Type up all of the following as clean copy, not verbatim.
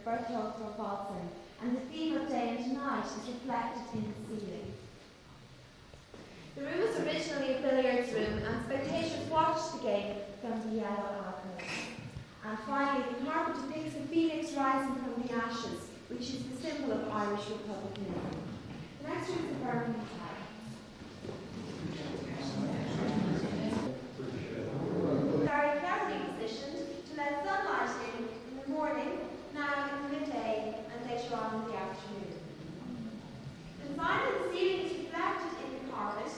Berthold Thorvaldsen, and the theme of day and night is reflected in the ceiling. The room was originally a billiards room, and spectators watched the game from the yellow alcove. And finally, the carpet depicts a phoenix rising from the ashes, which is the symbol of Irish republicanism. The next room is a Birmingham tower. Very carefully positioned to let sunlight in the morning, now in the midday, and later on in the afternoon. And finally, the ceiling is reflected in the carpet,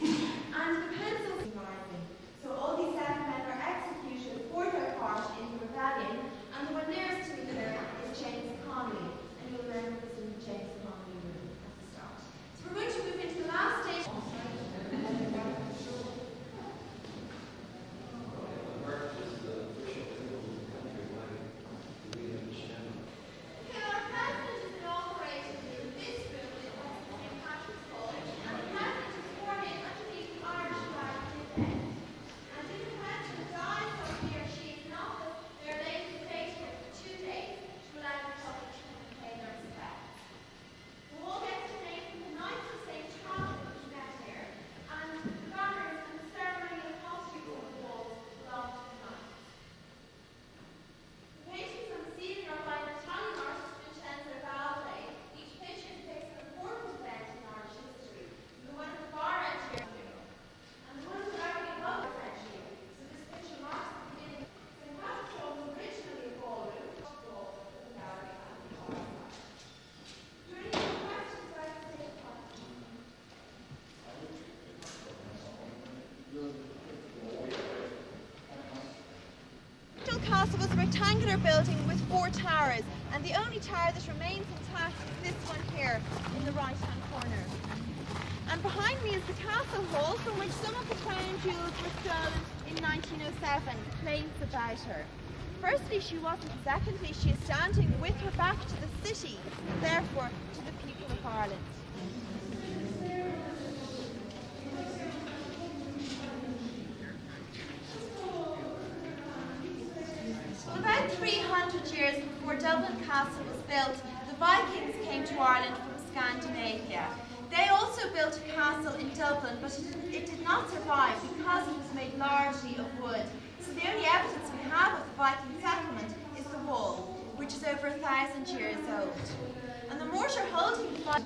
and the pencils are rising. So all these 7 men are executed for their part in the rebellion, and the one nearest to me here is James Connolly, and you'll remember this in the James Connolly room at the start. So we're going to move into the last stage. Castle was a rectangular building with 4 towers, and the only tower that remains intact is this one here in the right-hand corner. And behind me is the castle hall from which some of the crown jewels were stolen in 1907, place about her. Firstly, she wasn't. Secondly, she is standing with her back to the city, and therefore to the people of Ireland. Well, about 300 years before Dublin Castle was built, the Vikings came to Ireland from Scandinavia. They also built a castle in Dublin, but it did not survive because it was made largely of wood. So the only evidence we have of the Viking settlement is the wall, which is over 1,000 years old. And the mortar holding the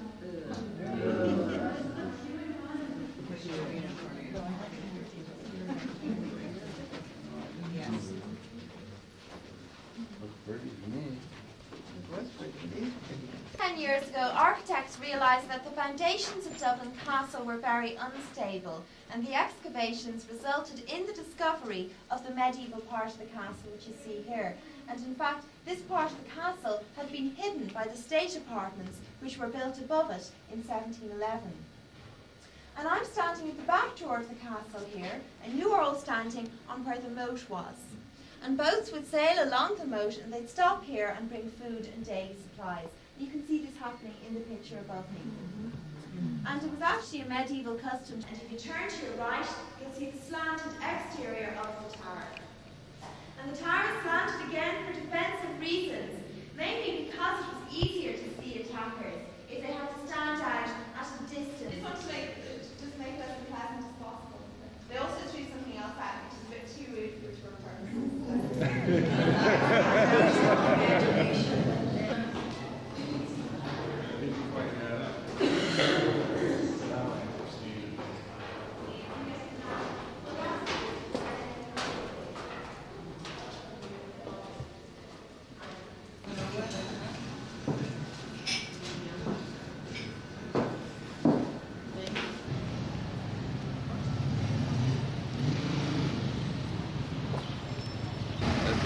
years ago, architects realised that the foundations of Dublin Castle were very unstable, and the excavations resulted in the discovery of the medieval part of the castle, which you see here. And in fact, this part of the castle had been hidden by the state apartments, which were built above it in 1711. And I'm standing at the back door of the castle here, and you are all standing on where the moat was. And boats would sail along the moat, and they'd stop here and bring food and daily supplies. You can see this happening in the picture above me. And it was actually a medieval custom. And if you turn to your right, you'll see the slanted exterior of the tower. And the tower is slanted again for defensive reasons, mainly because it was easier to see attackers if they had to stand out at a distance. They want to make it as pleasant as possible. They also threw something else out, which is a bit too rude for tour purposes.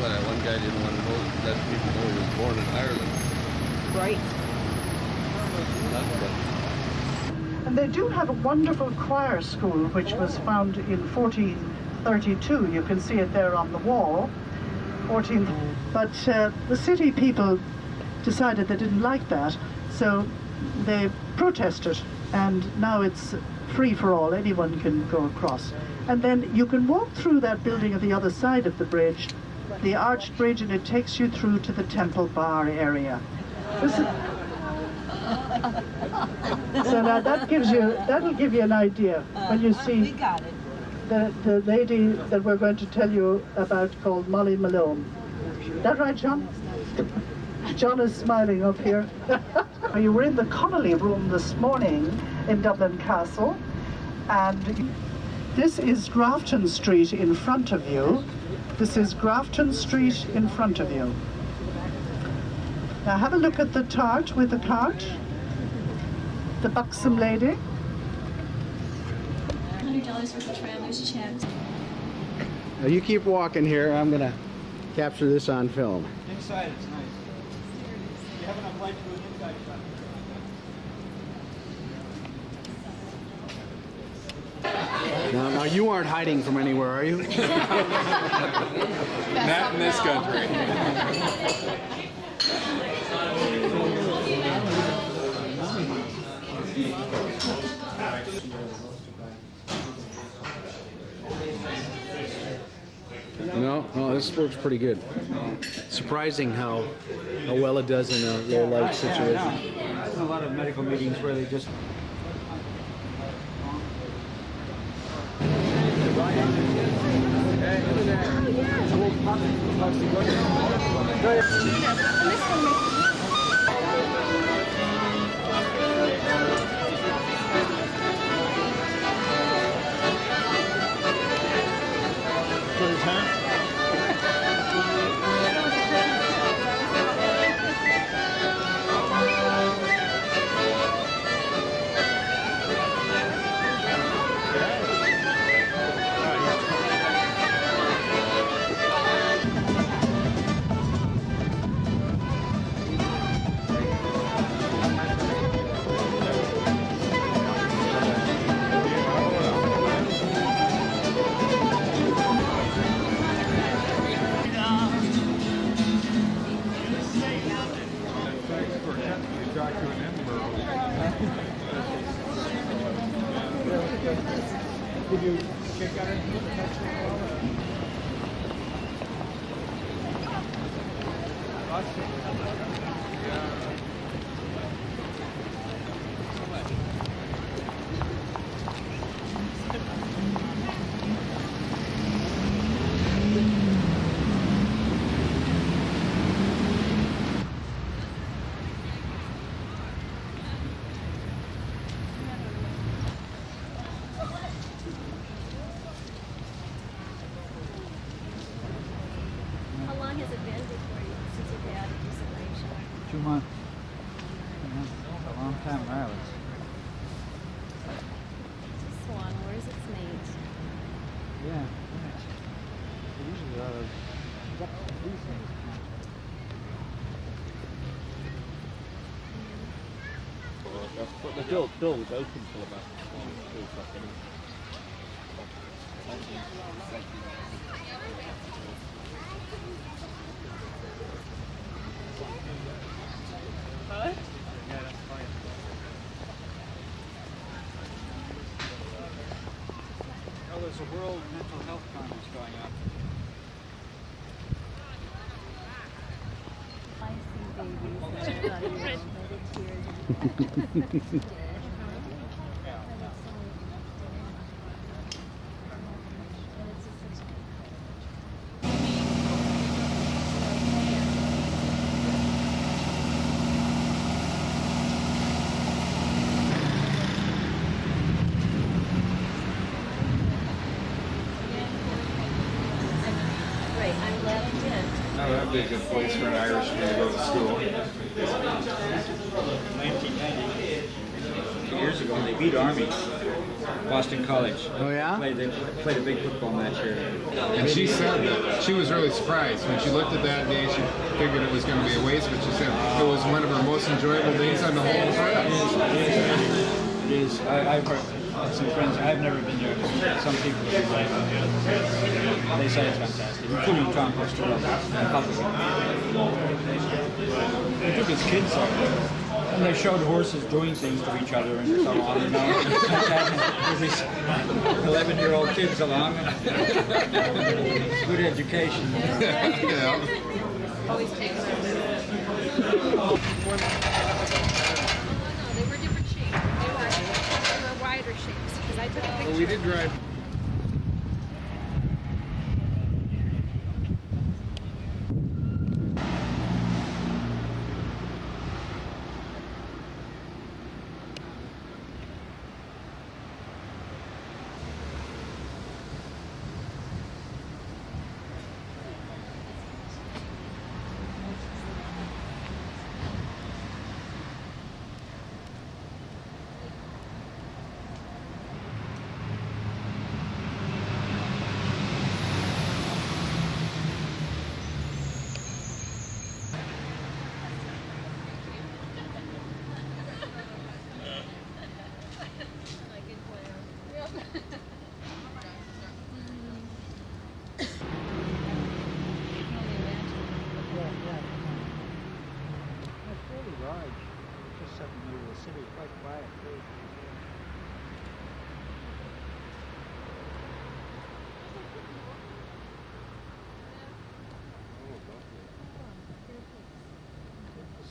One guy didn't want to let people know he was born in Ireland. Right. And they do have a wonderful choir school which was founded in 1432. You can see it there on the wall. But the city people decided they didn't like that, so they protested, and now it's free for all. Anyone can go across. And then you can walk through that building on the other side of the bridge the arched bridge, and it takes you through to the Temple Bar area. So now that'll give you an idea when you see We got it. the lady that we're going to tell you about called Molly Malone. That right, John? John is smiling up here. You were in the Connolly room this morning in Dublin Castle, and this is Grafton Street in front of you. This is Grafton Street in front of you. Now have a look at the tart with the cart. The buxom lady. $100 worth of traveler's checks. Now you keep walking here. I'm gonna capture this on film. Inside it's nice. You have enough light to do an inside shot. Now you aren't hiding from anywhere, are you? Not in this country. No, this works pretty good. Surprising how well it does in a low light situation. Yeah, there's a lot of medical meetings where they just How long has it been before you, since you've been out of isolation? 2 months. A long time in Ireland. Swan, where's its mate? Yeah. They usually are these things. But the door was open till about 2 o'clock anyway. Oh, there's a World Mental Health Conference going on. I see babies that are got tears. Great, I'm glad I did. Oh, that'd be a good place for an Irishman to go to school. 1990. 2 years ago, they beat Army. Boston College. Oh yeah? They played a big football match here. And she said that she was really surprised when she looked at that day. She figured it was going to be a waste, but she said it was one of her most enjoyable days on the whole trip. It is. I've heard some friends. I've never been there. Some people have been there. They say it's fantastic, including Tom Costello and Papa. He took his kids there. And they showed horses doing things to each other and so on. You know, there's these 11-year-old kids along. Good education. Yeah. Always takes them. They were different shapes. They were wider shapes because I took a picture. Well, we did drive.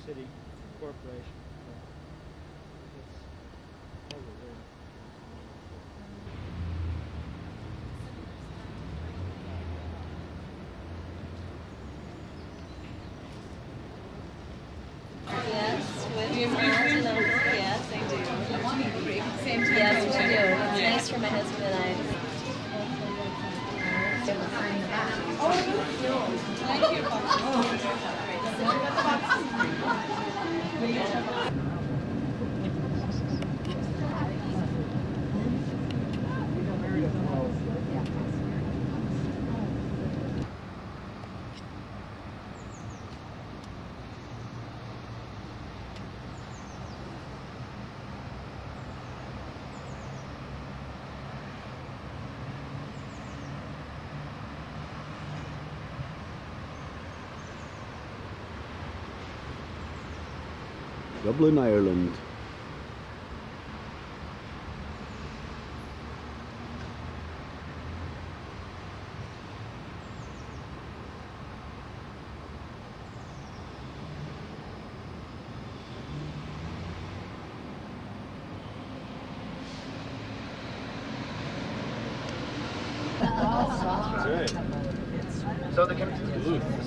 City corporation. It's over there. Yes, with your friends and uncles. Yes, I do. Yes, we do. It's nice for my husband and I. Dublin, Ireland.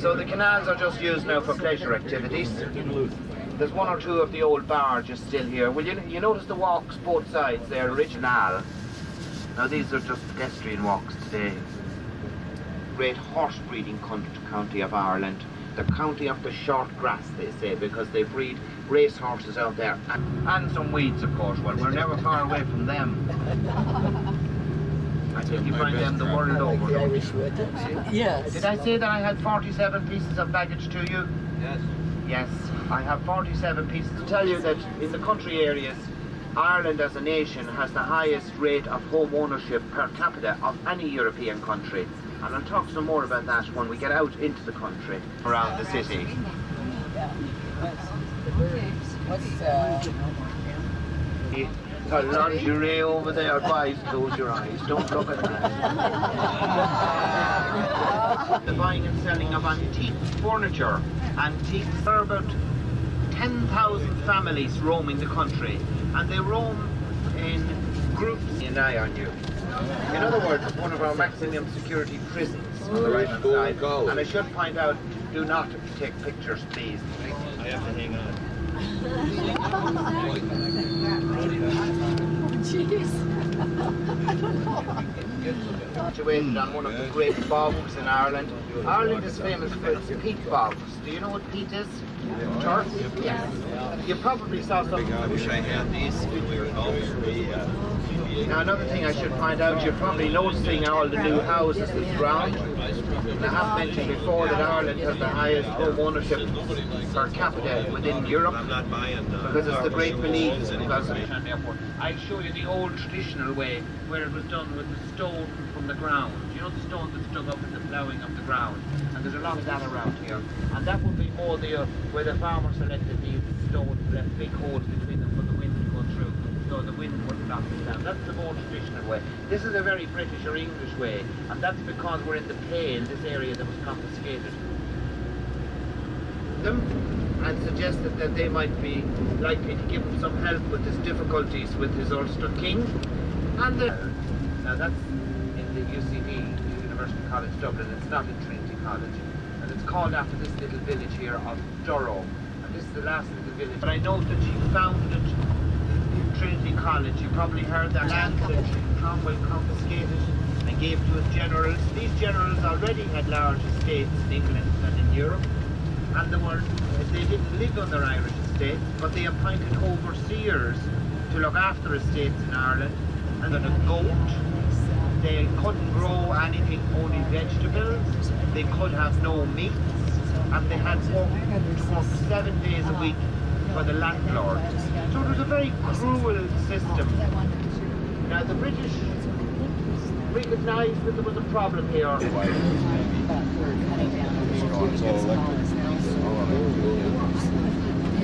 So the canals are just used now for pleasure activities. There's one or two of the old barges still here. Well, you notice the walks both sides, they're original. Now these are just pedestrian walks today. Great horse breeding county of Ireland. The county of the short grass, they say, because they breed race horses out there. And some weeds, of course. Well, we're never far away from them. I think you find them the world over. Yes. Did I say that I had 47 pieces of baggage to you? Yes. Yes, I have 47 pieces to tell you that in the country areas, Ireland as a nation has the highest rate of home ownership per capita of any European country. And I'll talk some more about that when we get out into the country, around the city. The lingerie over there, guys, close your eyes, don't look at me. The buying and selling of antique furniture. Antiques. There are about 10,000 families roaming the country, and they roam in groups. An eye on you. In other words, it's one of our maximum security prisons on the right hand side. And I should point out, do not take pictures, please. I have to hang on. Situated on one of the great bogs in Ireland. Ireland is famous for its peat bogs. Do you know what peat is? Turf? Yes. You probably saw some. I wish I had these when we were home. Now another thing I should point out, you're probably noticing all the new houses that's around. I have mentioned before that Ireland has the highest home ownership per capita within Europe. I'm not buying Because it's the great belief. Because I'll show you the old traditional way where it was done with the stone from the ground. You know the stone that's dug up in the ploughing of the ground, and there's a lot of that around here. And that would be more the where the farmer selected the stone left big holes between them for the wind to go through, so the wind wouldn't knock them down. That's the more traditional way. This is a very British or English way, and that's because we're in the Pale, this area that was confiscated. Them and suggested that they might be likely to give him some help with his difficulties with his Ulster king. And now that's in the UCD, University College Dublin. It's not in Trinity College, and it's called after this little village here of Durrow. And this is the last little village. But I know that she founded Trinity College. You probably heard that land that Cromwell confiscated and gave to his generals. These generals already had large estates in England and in Europe, and they didn't live on their Irish estates, but they appointed overseers to look after estates in Ireland. And then a goat, they couldn't grow anything, only vegetables, they could have no meats, and they had to work 7 days a week for the landlord. So it was a very cruel system. Now the British recognised that there was a problem here.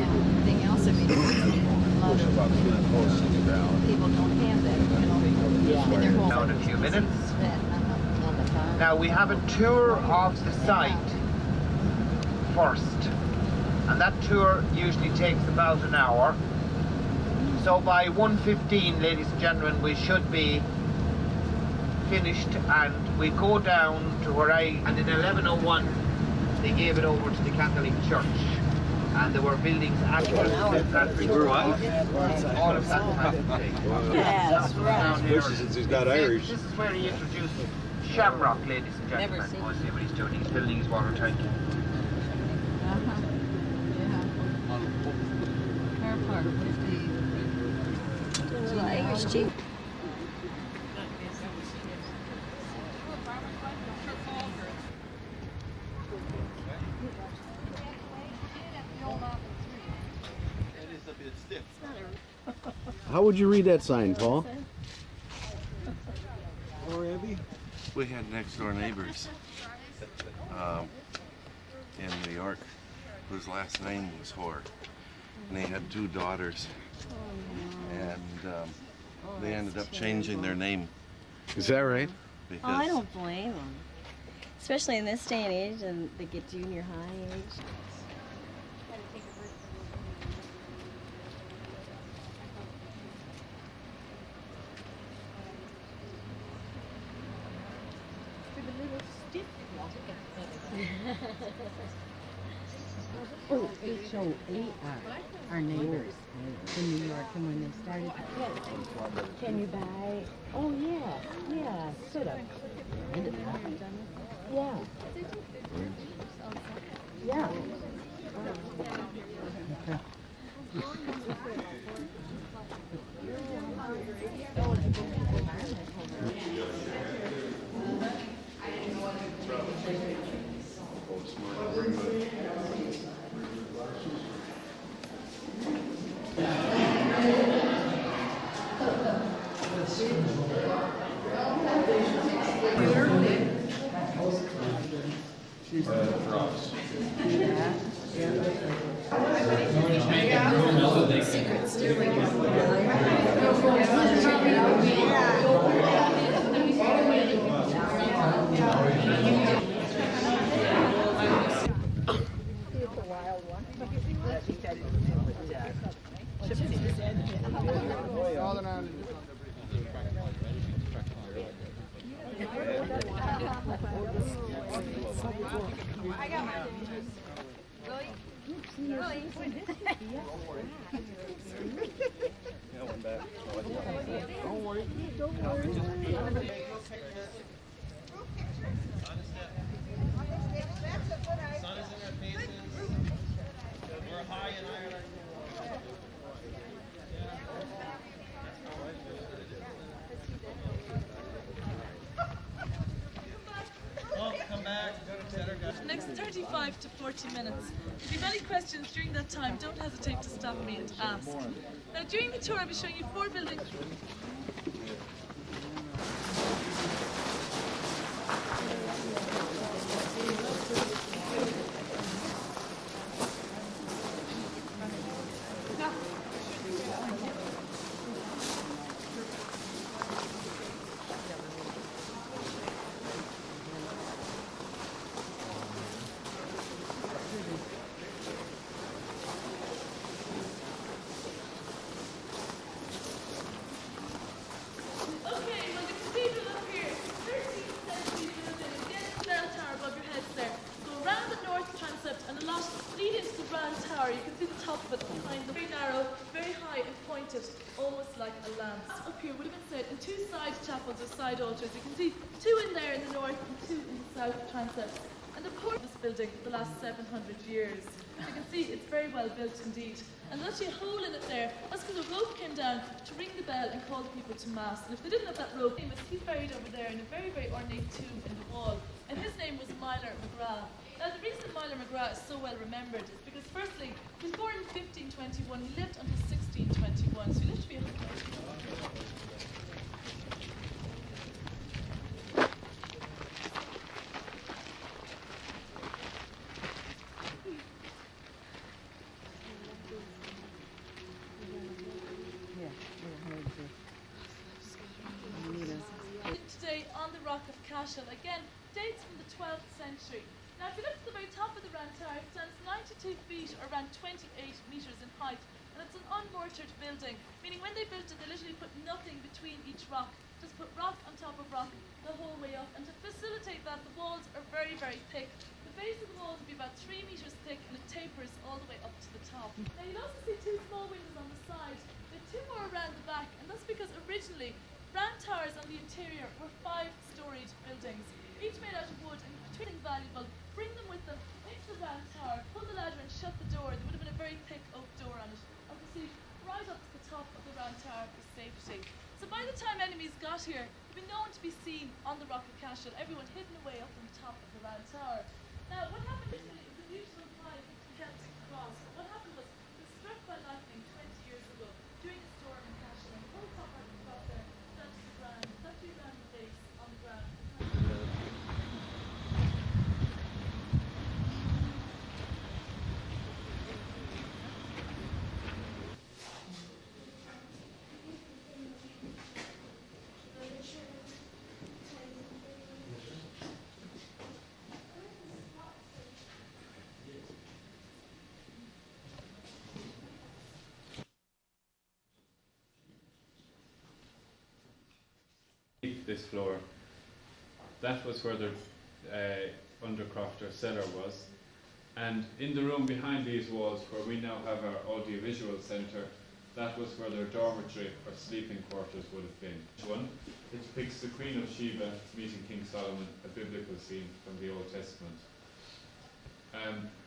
Everything else, I mean, a lot of people don't have that, in their home. Now in a few minutes. Now we have a tour of the site first, and that tour usually takes about an hour. So by 1:15, ladies and gentlemen, we should be finished, and we go down to where and in 1101 they gave it over to the Catholic Church, and there were buildings actually all of that type of thing. Yes, right. Especially since he's not Irish. This is where he introduced shamrock, ladies and gentlemen. Never seen. Oh, see what he's doing, he's building his water tank. Irish cheap. How would you read that sign, Paul? We had next door neighbors in New York whose last name was Hoare, and they had 2 daughters, and they ended up changing their name. Is that right? Because Oh, I don't blame them. Especially in this day and age, and they get junior high age. Oh, H-O-A-R, our neighbors in New York, and when they started, can you buy, oh yeah, sit up. Yeah. Yeah. Next 35 to 40 minutes. If you have any questions during that time, don't hesitate to stop me and ask. Now, during the tour, I'll be showing you 4 buildings. Now, top of it behind the very narrow, very high and pointed, almost like a lance. Up here would have been said in two side chapels or side altars. You can see two in there in the north and two in the south transepts. And the core of this building for the last 700 years. You can see it's very well built indeed. And there's actually a hole in it there. That's because a rope came down to ring the bell and call people to mass. And if they didn't have that rope, he's buried over there in a very, very ornate tomb in the wall. And his name was Meiler McGrath. Now the reason Meiler McGrath is so well remembered is because firstly, he was born in 1521, he lived until 1621, so he lived to be 100 years. Today on the Rock of Cashel, again, dates from the 12th century. Now if you look at the very top of the round tower, it stands 92 feet or around 28 metres in height, and it's an unmortared building, meaning when they built it they literally put nothing between each rock, just put rock on top of rock the whole way up, and to facilitate that the walls are very, very thick. The base of the walls would be about 3 metres thick and it tapers all the way up to the top. Now you'll also see two small windows on the side, there are two more around the back, and that's because originally round towers on the interior were 5-storied buildings, each made out of wood and extremely valuable. Bring them with them into the round tower, pull the ladder and shut the door. There would have been a very thick oak door on it, and proceed right up to the top of the round tower for safety. So by the time enemies got here, they'd been known to be seen on the Rock of Cashel, everyone hidden away up on the top of the round tower. Now what happened initially was a beautiful fight kept across. What happened was it was struck by lightning 20 years ago during a storm in Cashel, and the whole top part of the rock there fell to the ground. It's actually around the base on the ground. This floor, that was where the undercroft or cellar was, and in the room behind these walls where we now have our audiovisual centre, that was where their dormitory or sleeping quarters would have been. One, it depicts the Queen of Sheba meeting King Solomon, a biblical scene from the Old Testament.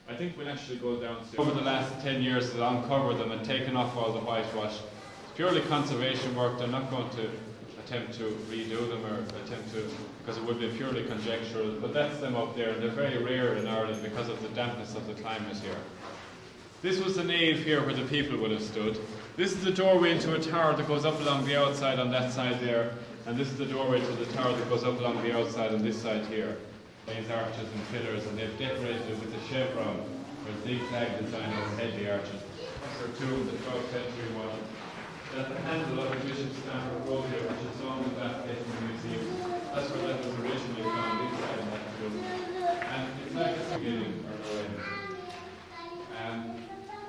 I think we'll actually go downstairs. Over the last 10 years they'll uncover them and taken off all the whitewash. It's purely conservation work. They're not going to attempt to redo them or attempt to, because it would be purely conjectural, but that's them up there, and they're very rare in Ireland because of the dampness of the climate here. This was the nave here where the people would have stood. This is the doorway into a tower that goes up along the outside on that side there, and this is the doorway to the tower that goes up along the outside on this side here. These arches and pillars, and they've decorated it with a chevron or zigzag design overhead the arches. There are two of the 12th century one. That's the handle of the Bishop's Stanford Road here, which is on the back gate in the museum. That's where that was originally found, inside that room. And it's like a beginning or no end.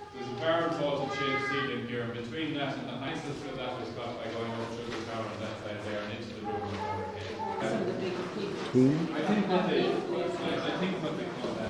There's a barrel vaulted shaped ceiling here, and between that and the nicest of that was got by going up through the tower on that side there and into the room overhead. I think what they call that.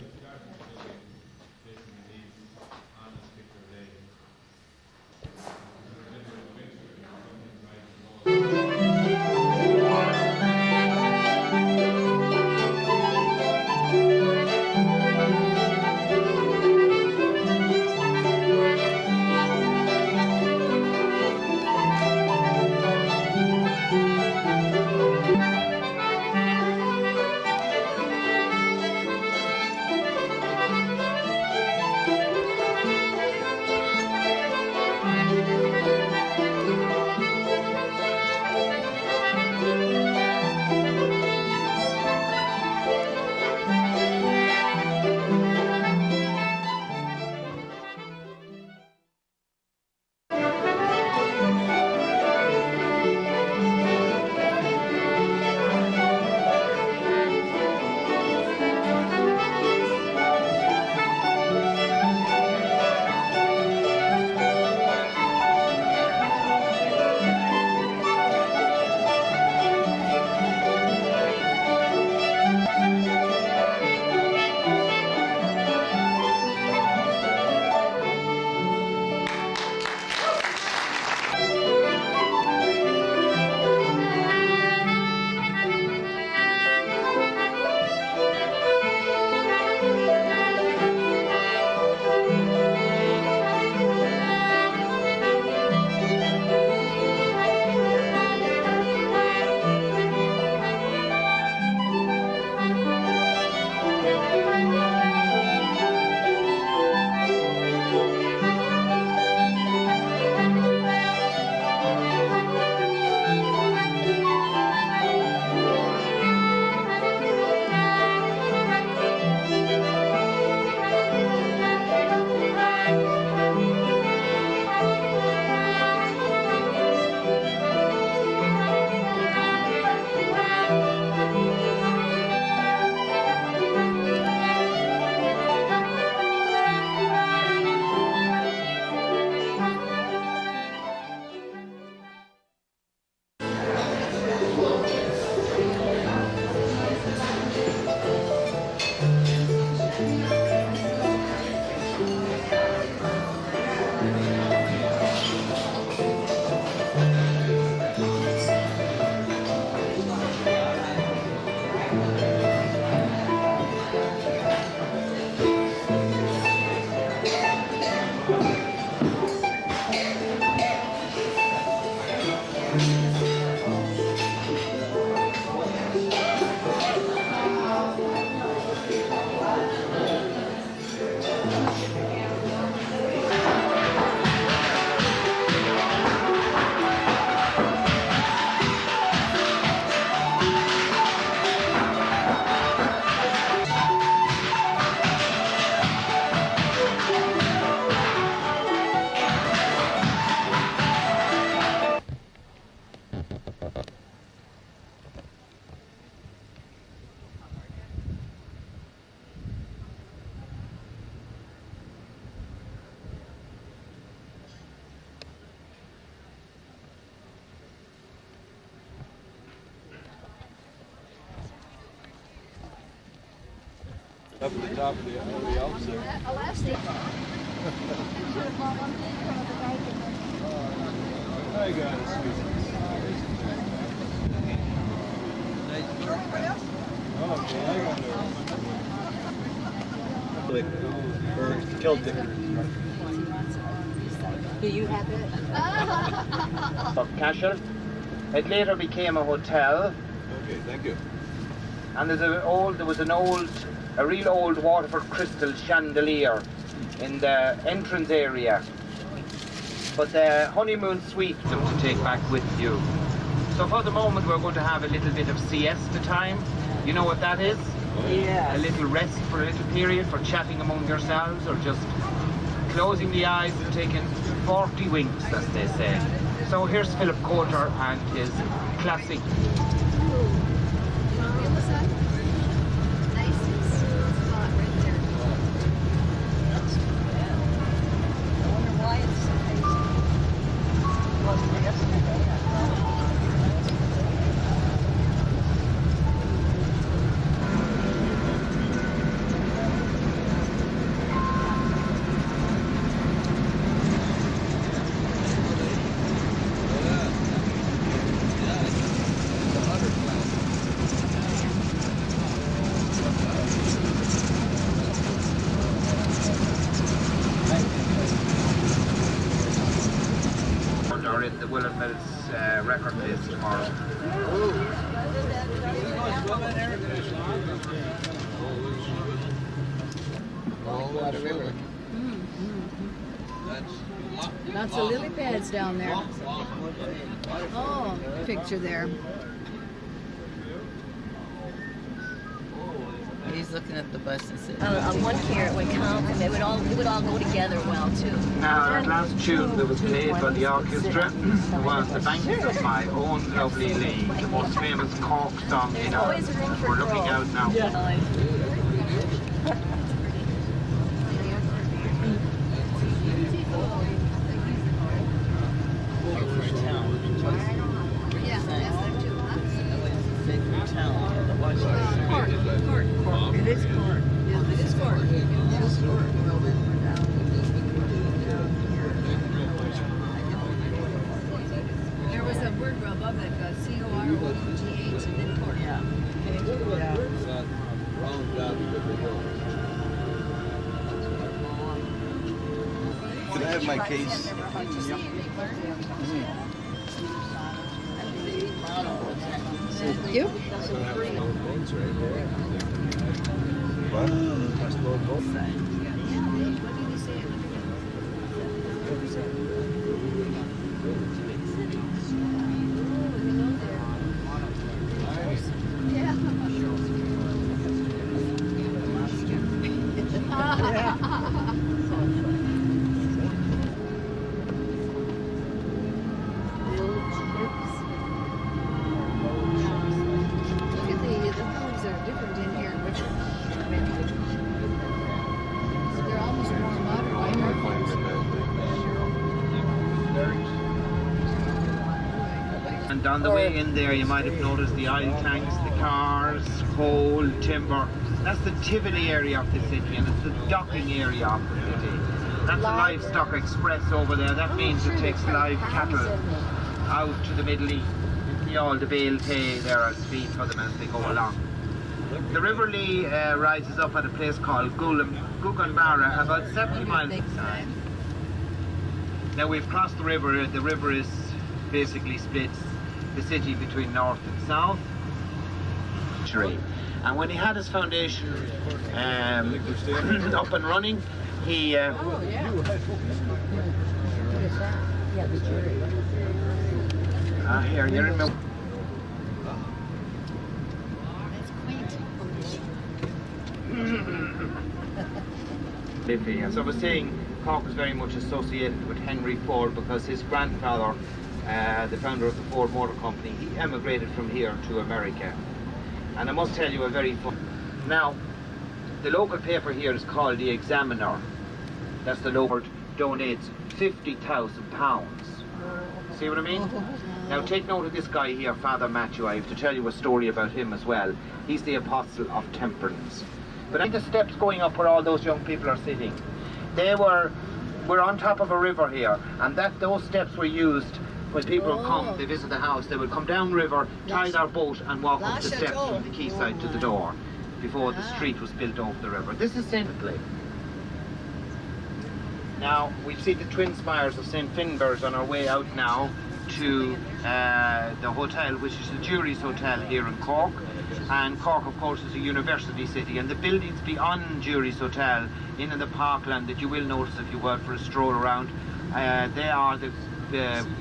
Up at the top of the Alps there. I got it, sweetie. Okay, I got it. Or Celtic. Do you have it? Of Cashel. It later became a hotel. Okay, thank you. And there was a real old Waterford crystal chandelier in the entrance area. But the honeymoon suite to take back with you. So for the moment we're going to have a little bit of siesta time. You know what that is? Yeah. A little rest for a little period for chatting among yourselves or just closing the eyes and taking 40 winks, as they say. So here's Philip Coulter and his classic. In the Willen Mills record place tomorrow. Lots of lily pads down there. Oh, picture there. He's looking at the bus and said, one carrot would count, and it would all go together well too. Now, that last tune that was played by the orchestra was The Banks of My Own Lovely Lea, the most famous Cork song in Ireland. We're looking out now. It is Cork. Yeah, it is Cork. It is Cork. There was a word above it, C-O-R-O-G-H, and then Cork. Yeah. Can I have my case? Thank you. And on the way in there, you might have noticed the oil tanks, the cars, coal, timber. That's the Tivoli area of the city, and it's the docking area of the city. That's the livestock express over there. That means it takes live cattle out to the Middle East. You see all the bale hay there as feed for them as they go along. The River Lee rises up at a place called Guggenbarra, about 70 miles inside. Now we've crossed the river. The river is basically splits the city between north and south. And when he had his foundation up and running, he Yeah, the jury. here, you remember. As I was saying, Cork was very much associated with Henry Ford because his grandfather, the founder of the Ford Motor Company, he emigrated from here to America. And I must tell you a very fun. Now, the local paper here is called The Examiner. That's the local donates £50,000. See what I mean? Now take note of this guy here, Father Matthew. I have to tell you a story about him as well. He's the apostle of temperance. But at the steps going up where all those young people are sitting, we're on top of a river here, and those steps were used when people would come, they visit the house, they would come down river, tie their boat and walk up the steps from the quayside to the door before the street was built over the river. This is St. Clay. Now, we see the twin spires of St. Finbarr's on our way out now to the hotel, which is the Jury's Hotel here in Cork. And Cork, of course, is a university city, and the buildings beyond Jury's Hotel, in the parkland that you will notice if you go out for a stroll around, they are the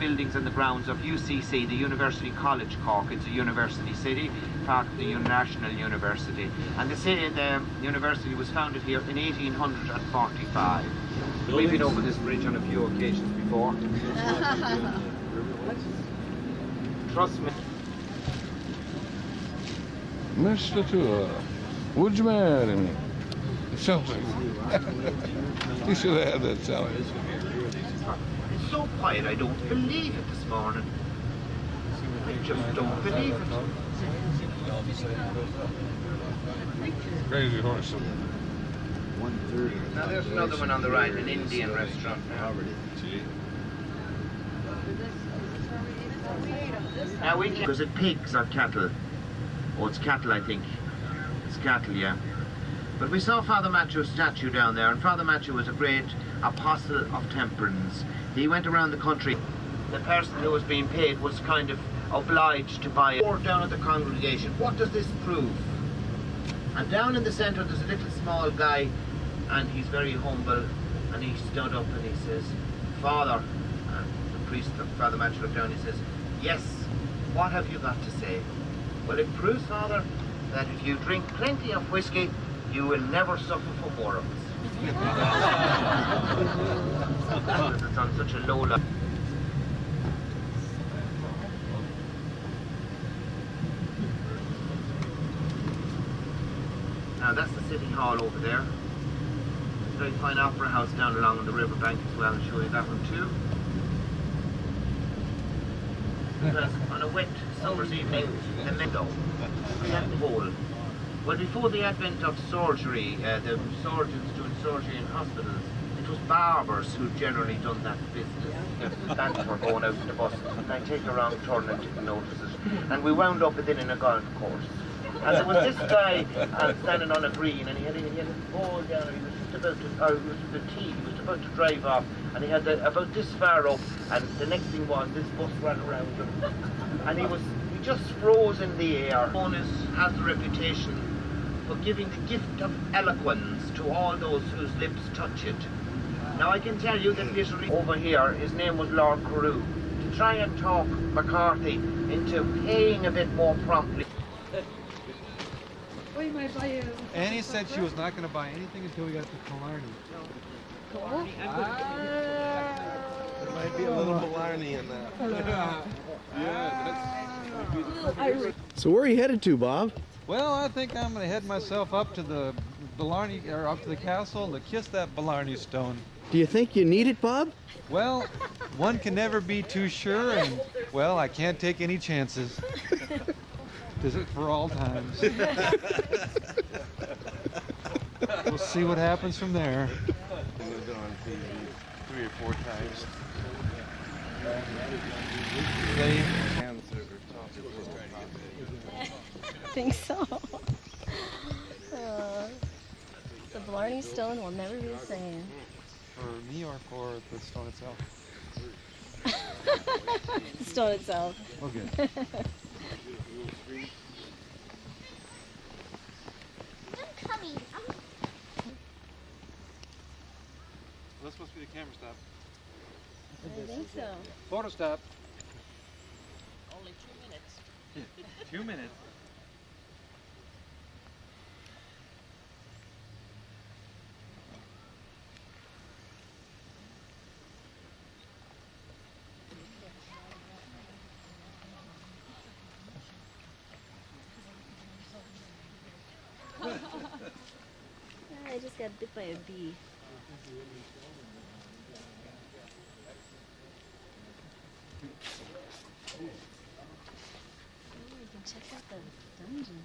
buildings and the grounds of UCC, the University College Cork. It's a university city, part of the National University. And the university was founded here in 1845. We've been over this bridge on a few occasions before. Trust me. Mr. Tour, would you marry me? Something. You should have had that sound. It's so quiet, I don't believe it this morning. I just don't believe it. Crazy horse. 1:30. Now there's another one on the right, an Indian restaurant now. Now we can... Was it pigs or cattle? Oh, it's cattle, I think. It's cattle, yeah. But we saw Father Matthew's statue down there, and Father Matthew was a great apostle of temperance. He went around the country. The person who was being paid was kind of obliged to buy it. Down at the congregation, what does this prove? And down in the centre there's a little small guy, and he's very humble, and he stood up and he says, Father, and the priest, Father Matthew, looked down and he says, yes, what have you got to say? Well, it proves, Father, that if you drink plenty of whiskey, you will never suffer for worms. It's on such a low level. Now that's the City Hall over there. There's a very fine opera house down along on the riverbank as well. I'll show you that one too. Because on a wet summer's evening, the meadow, the pole. Well, before the advent of surgery, the surgeons doing surgery in hospitals, it was barbers who generally done that business. The bands were going out to the bus, and I take a wrong turn and didn't notice it. And we wound up within in a golf course. And there was this guy standing on a green, and he had a ball down, and he was just about to, or it was the tee, he was about to drive off, and he had about this far up, and the next thing was this bus ran around him. And he just froze in the air. Bonus has the reputation for giving the gift of eloquence to all those whose lips touch it. Now I can tell you that literally over here, his name was Lord Carew, to try and talk McCarthy into paying a bit more promptly. Annie said she was not going to buy anything until we got to Killarney. There might be a little Blarney in that. So where are you headed to, Bob? Well, I think I'm going to head myself up to the Blarney, or up to the castle to kiss that Blarney stone. Do you think you need it, Bob? Well, one can never be too sure, and, well, I can't take any chances. Is it for all times? We'll see what happens from there. We've been on TV 3 or 4 times. I think so. The Blarney Stone will never be the same. For me or for the stone itself? The stone itself. Okay. That's supposed to be the camera stop. I think so. Photo stop. Only 2 minutes. 2 minutes. I just got bit by a bee. Oh, you can check out the dungeon.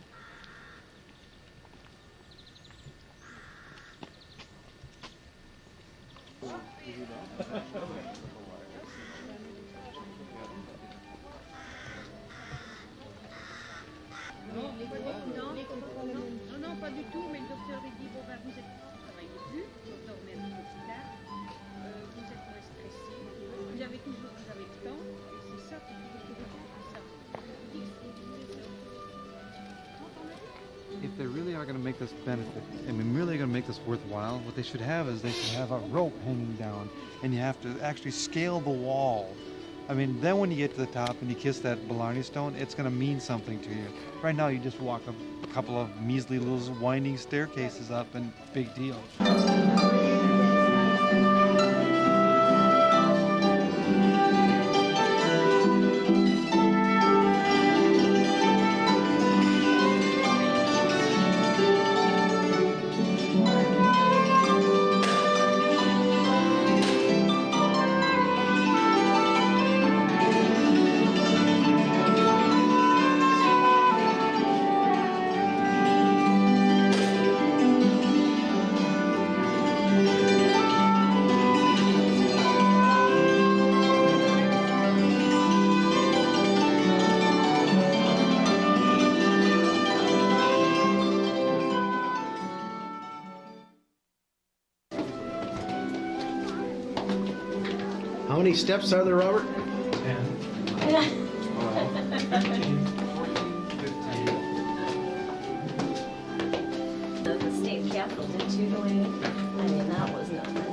Non, pas du tout, mais le docteur lui dit, bon ben vous êtes, vous travaillez plus, vous dormez un petit peu plus tard, vous êtes moins stressé, vous avez toujours, vous avez le temps, et c'est ça qui fait que vous ça. Il dit que c'est If they really are going to make this benefit, I mean, really going to make this worthwhile, what they should have is they should have a rope hanging down, and you have to actually scale the wall. I mean, then when you get to the top and you kiss that Blarney Stone, it's going to mean something to you. Right now, you just walk a couple of measly little winding staircases up, and big deal. How many steps are there, Robert? 10. The state capitol did you know? I mean, that was nothing.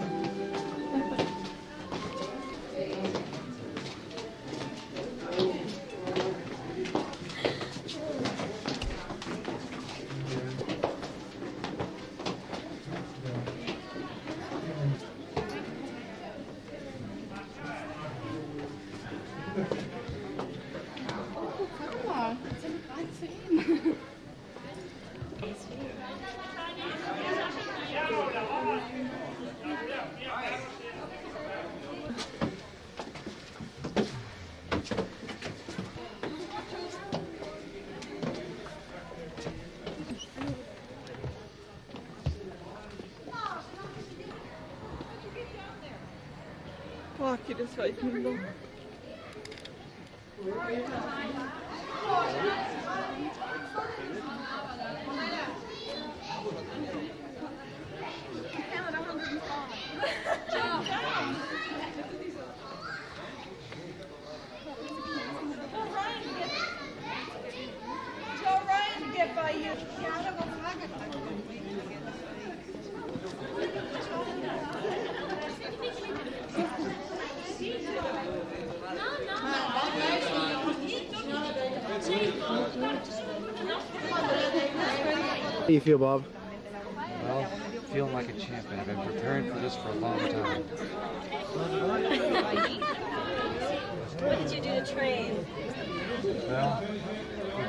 Oh, okay, das war ich nicht noch. How do you feel, Bob? Well, feeling like a champion. I've been preparing for this for a long time. What did you do to train? Well, we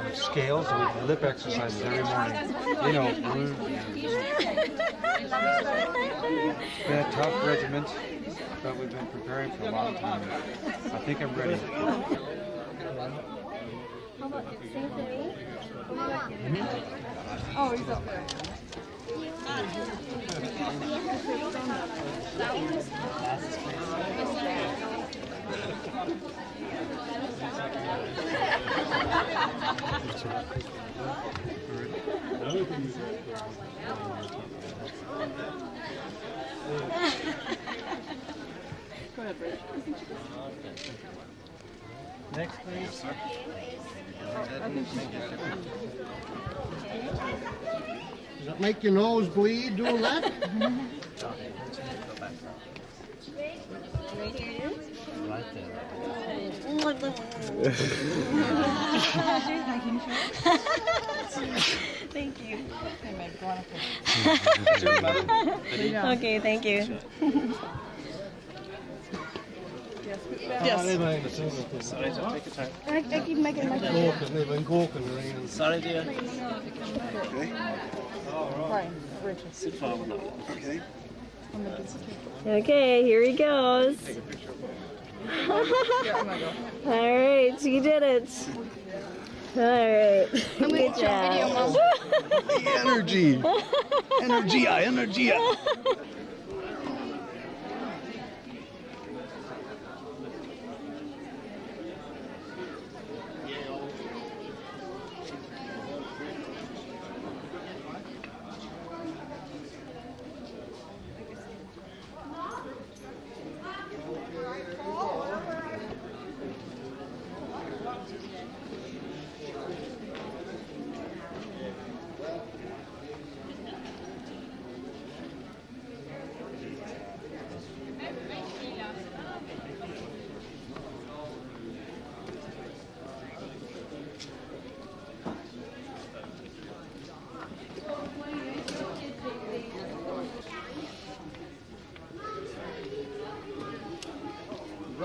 did scales and we did lip exercises every morning. You know, been a tough regiment, but we've been preparing for a long time. I think I'm ready. How about the same thing? Oh, he's up there. Go ahead, Bridge. Next, please. I think she's Does it make your nose bleed doing that? Right here it is? Right there. Thank you. Yeah. Okay, thank you. Yes. Sorry, take your time. I keep making my They've been gawking around. Sorry, dear. Okay. Brian, Rachel. Sit forward now. Okay. Okay, here he goes. All right, you did it. All right. Good job. Energy. Energia.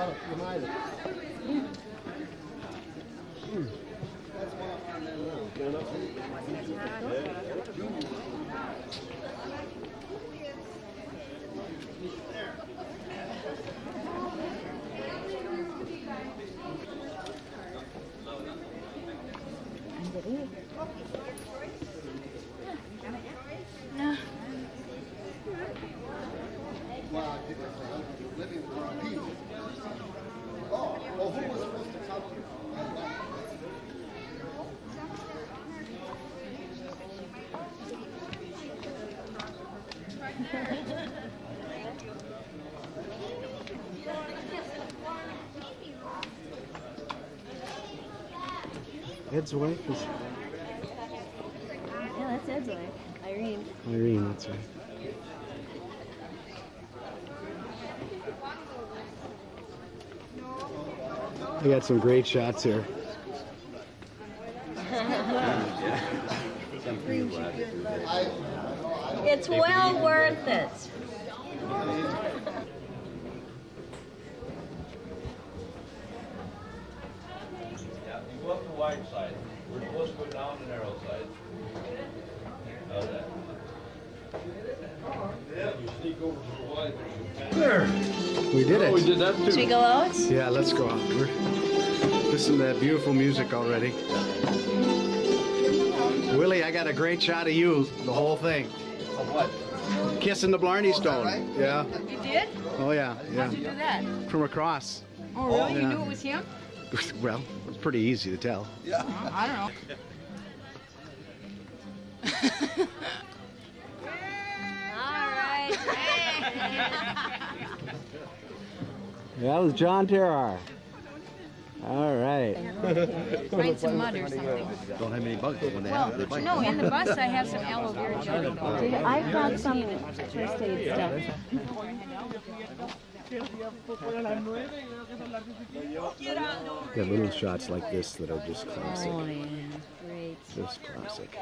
got it. You made it. No. Ed's wife is Yeah, that's Ed's wife. Irene. Irene, that's right. We got some great shots here. It's well worth it. Yeah, you go up the wide side. We're supposed to go down the narrow side. How's that? You sneak over to the wide. There. We did it. Oh, we did that too. Should we go out? Yeah, let's go out. We're listening to that beautiful music already. Willie, I got a great shot of you, the whole thing. Of what? Kissing the Blarney Stone. right? Yeah. You did? Oh yeah, yeah. How'd you do that? From across. Oh, really? Yeah. You knew it was him? Well, it's pretty easy to tell. Yeah. I don't know. All right. That was John Terrar. All right. Find some mud or something. Don't have any bugs when they Well, have they bite. no, in the bus I have some aloe vera gel. I've got some first aid stuff. Got little shots like this that are just classic. Oh, yeah. Great. Just classic.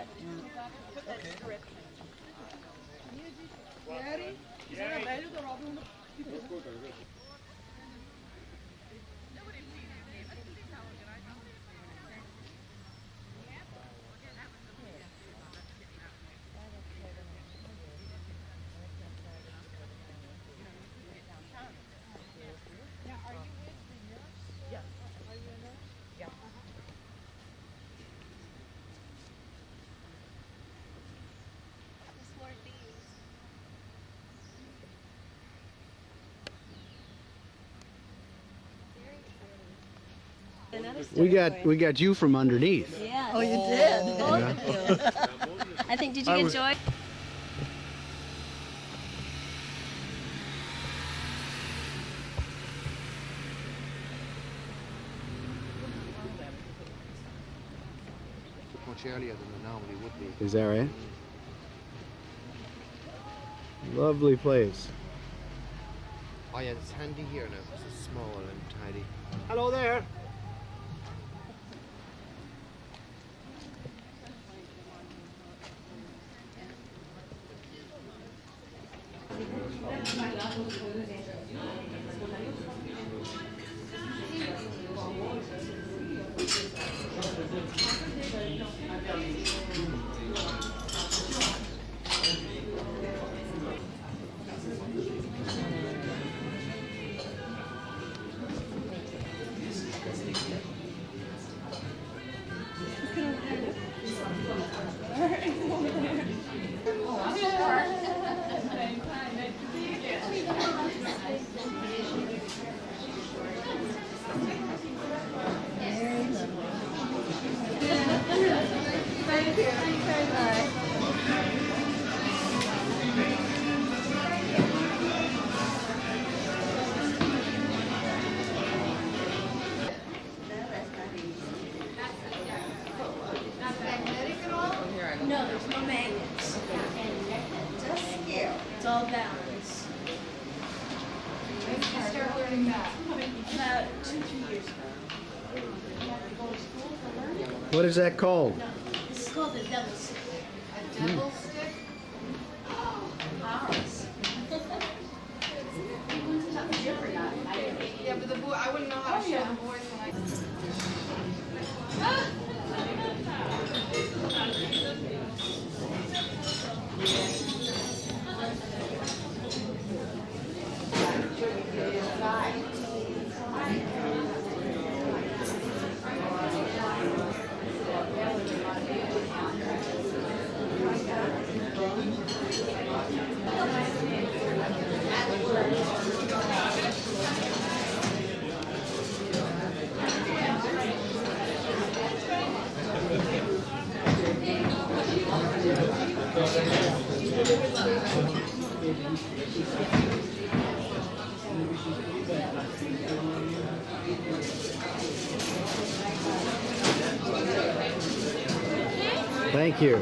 We got you from underneath. Yeah. Oh, you did? Both of you. I think, did you get joy? Much earlier than they normally would be. Is that right? Lovely place. Oh yeah, it's handy here now. It's small and tidy. Hello there. No, there's no magnets. Just scale. It's all balance. When did you start learning that? About 2-3 years ago. What is that called? This is called the devil stick. A devil stick? Ours. Yeah, but the boy, Thank you.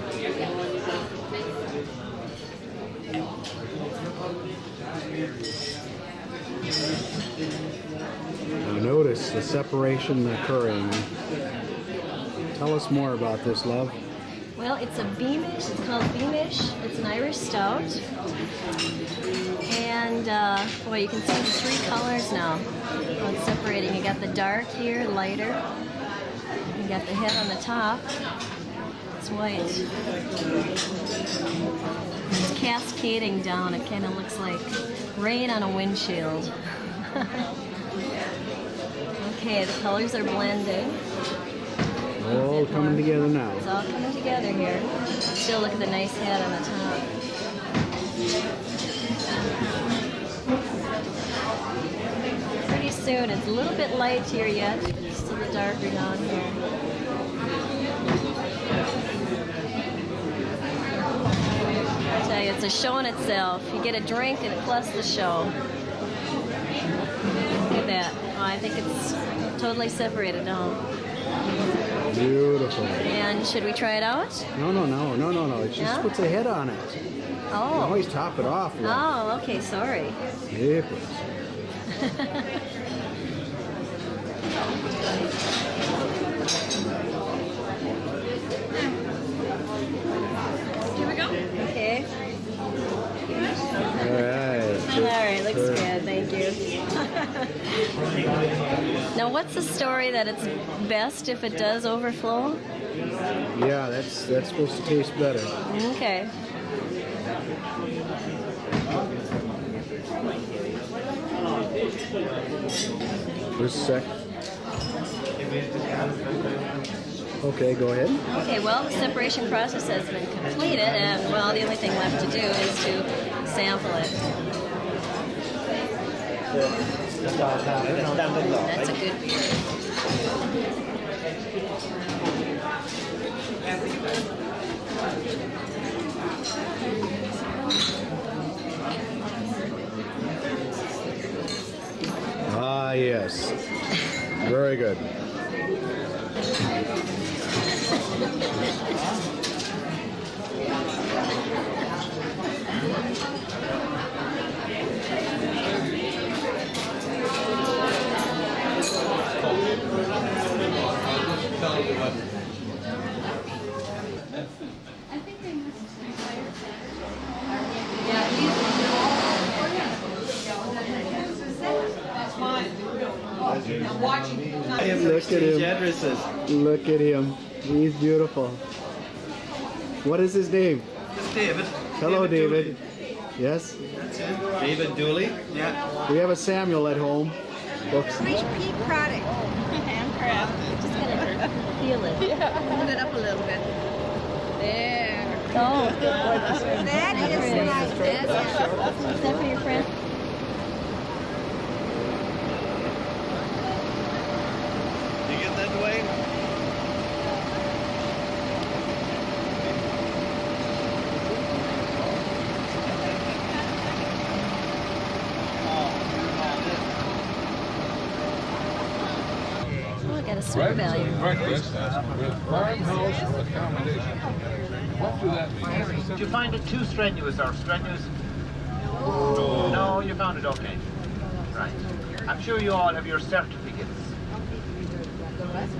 Now notice the separation occurring. Tell us more about this, love. Well, it's a Beamish. It's called Beamish. It's an Irish stout. And, well, you can see the three colors now. How it's separating. You got the dark here, lighter. You got the head on the top. It's white. It's cascading down. It kind of looks like rain on a windshield. Okay, the colors are blending. All coming together now. It's all coming together here. Still look at the nice head on the top. Pretty soon. It's a little bit light here yet, but it's still the darker down here. I tell you, it's a show in itself. You get a drink and plus the show. Look at that. Oh, I think it's totally separated now. Beautiful. And should we try it out? No. It just Yeah? puts a head on it. Oh. You always top it off. Love. Oh, okay, sorry. Jeepers. Here we go. Okay. All right. Looks good. Thank you. Now, what's the story that it's best if it does overflow? Yeah, that's supposed to taste better. Okay. Just a sec. Okay, go ahead. Okay, well, the separation process has been completed, and, well, the only thing left to do is to sample it. That's a good beer. Ah, yes. Very good. Look at him. Look at him. He's beautiful. What is his name? David. Hello, David. Yes? That's it. David Dooley. Yeah. We have a Samuel at home. Books. Fresh peak product. Handcrafted. Just gonna feel it. Hold it up a little bit. There. Oh, that is nice. Is that for your friend? You get that way? Oh, I got a super value. Breakfast with farmhouse accommodation. What do that mean? Did you find it too strenuous or strenuous? No, you found it okay. Right. I'm sure you all have your certificates.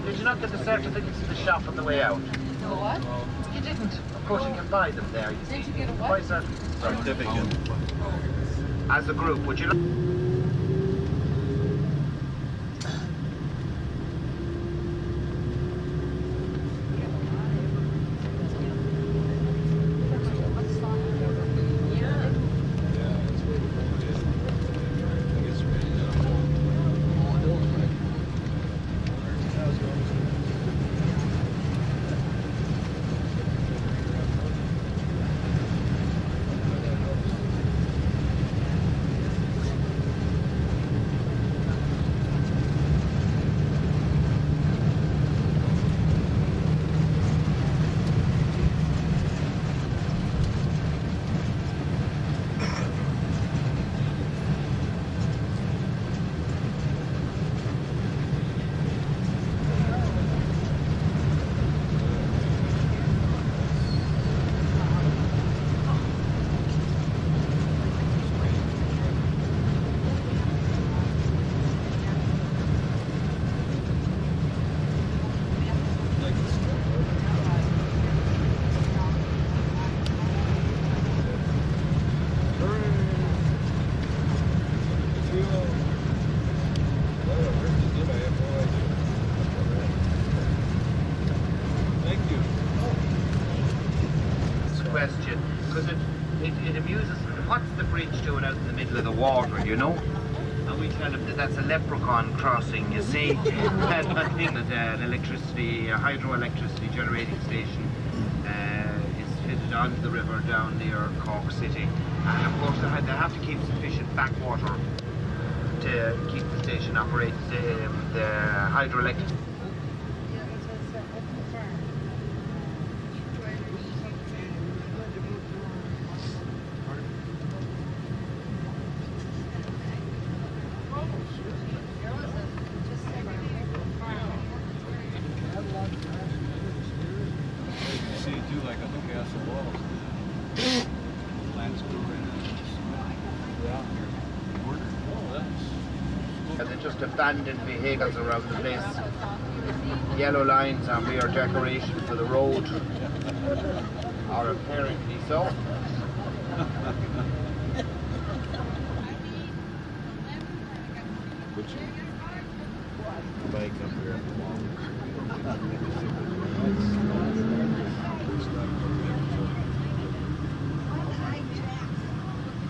Did you not get the certificates in the shop on the way out? No what? You didn't. Of course you can buy them there. You see. Did you get a what? Buy certificate. As a group, would you like? question, because it amuses them. What's the bridge doing out in the middle of the water, you know? And we tell them that that's a leprechaun crossing, you see. And I think that an electricity, a hydroelectricity generating station is fitted onto the river down near Cork City. And of course they have to keep sufficient backwater to keep the station operated, the hydroelectric. They're just abandoned vehicles around the place. Yellow lines are mere decoration for the road, or apparently so. Bike up here.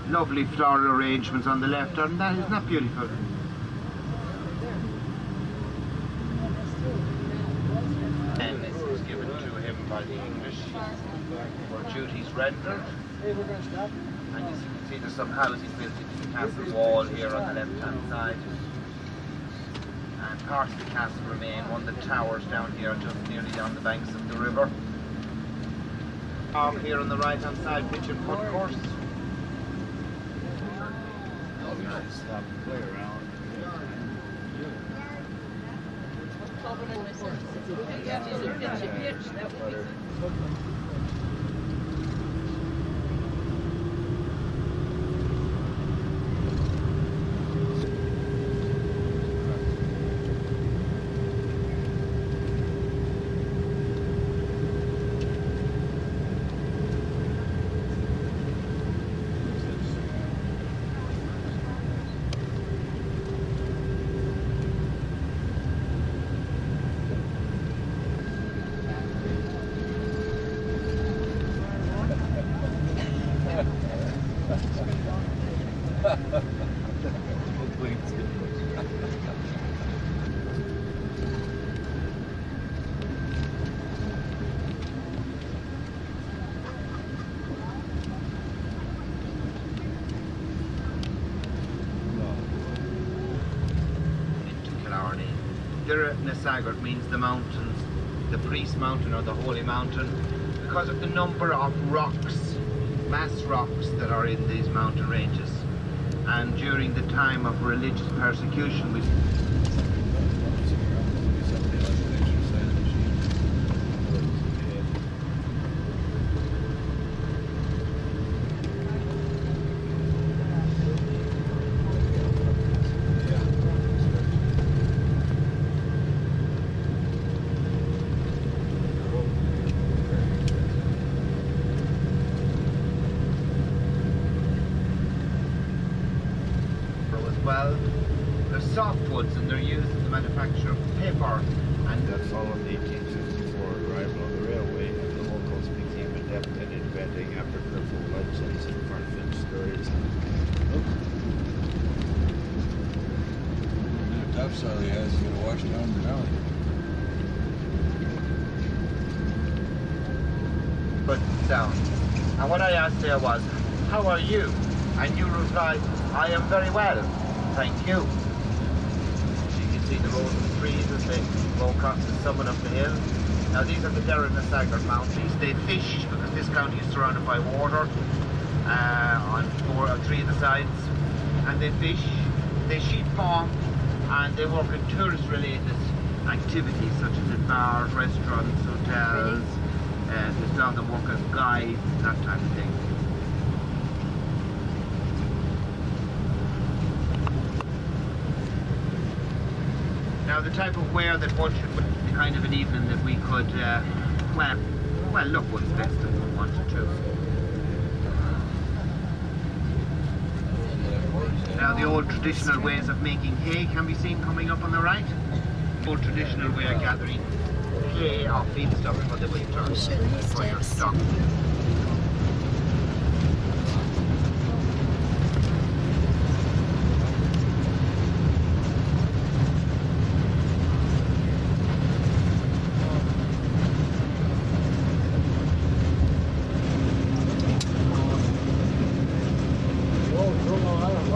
Lovely floral arrangements on the left, and that is not beautiful. And this was given to him by the English for duties rendered. And as you can see, there's some housing built into the castle wall here on the left-hand side. And parts of the castle remain. One of the towers down here, just nearly on the banks of the river. Park here on the right-hand side, pitch and putt course. Stop and play around. Nesagart means the mountains, the priest mountain or the holy mountain, because of the number of rocks, mass rocks that are in these mountain ranges. And during the time of religious persecution, we well, they're softwoods and they're used in the manufacture of paper. And that followed the 1854 arrival of the railway, and the locals became adept at inventing after careful legends and far-fetched stories. The topsoil he has is going to wash down the valley. But down. And what I asked there was, how are you? And you replied, I am very well, thank you. You can see the rows of trees as they go across the summit of the hill. Now these are the Nesagart Mountains. They fish because this county is surrounded by water on three of the sides. And they fish, they sheep farm, and they work in tourist-related activities such as in bars, restaurants, hotels. There's now them work as guides, that type of thing. Now the type of wear that one should wear, the kind of an evening that we could, well, look one's best if one wanted to. Now the old traditional ways of making hay can be seen coming up on the right. The old traditional way of gathering hay or feedstuff for the winter for your stock.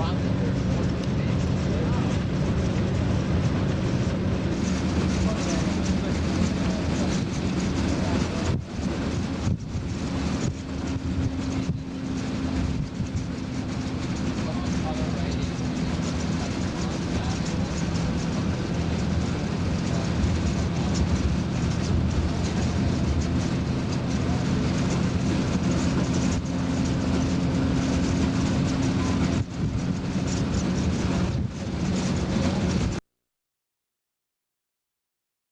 John.